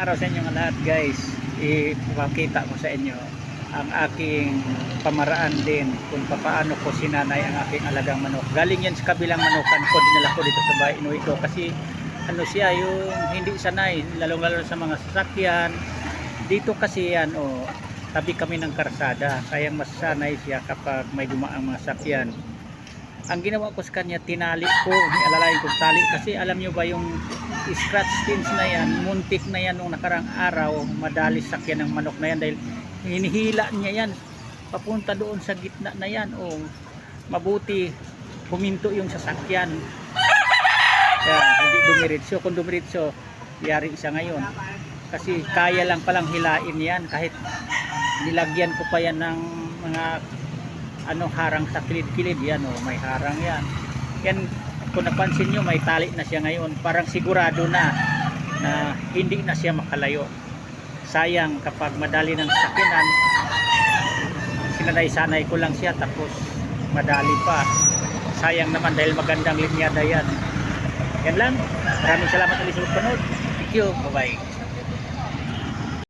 araw sa inyo lahat guys. Ipakita ko sa inyo ang aking pamaraan din kung paano ko sinanay ang aking alagang manok. Galing yan sa kabilang manukan ko, dinala ko dito sa bahay, inuwi ko kasi ano siya, yung hindi sanay, lalong-lalo sa mga sasakyan. Dito kasi yan, tabi kami ng karsada, kaya mas sanay siya kapag may dumaang mga sasakyan. Ang ginawa ko sa kanya, tinali ko, nialalayan ko tali kasi alam nyo ba yung scratch pins na yan, muntik na yan nung nakarang araw, madali sakyan ng manok na yan dahil hinihila niya yan papunta doon sa gitna na yan. Mabuti huminto yung sasakyan, yan, hindi dumiritso. Kung dumiritso, yari siya ngayon kasi kaya lang palang hilain yan kahit nilagyan ko pa yan ng mga harang sa kilid-kilid yan. May harang yan. Kung napansin nyo, may tali na siya ngayon, parang sigurado na hindi na siya makalayo. Sayang kapag madali ng sakinan, sinanay-sanay ko lang siya tapos madali pa, sayang naman dahil magandang linyada yan. Yan lang, maraming salamat ulit sa panood. Thank you, bye bye.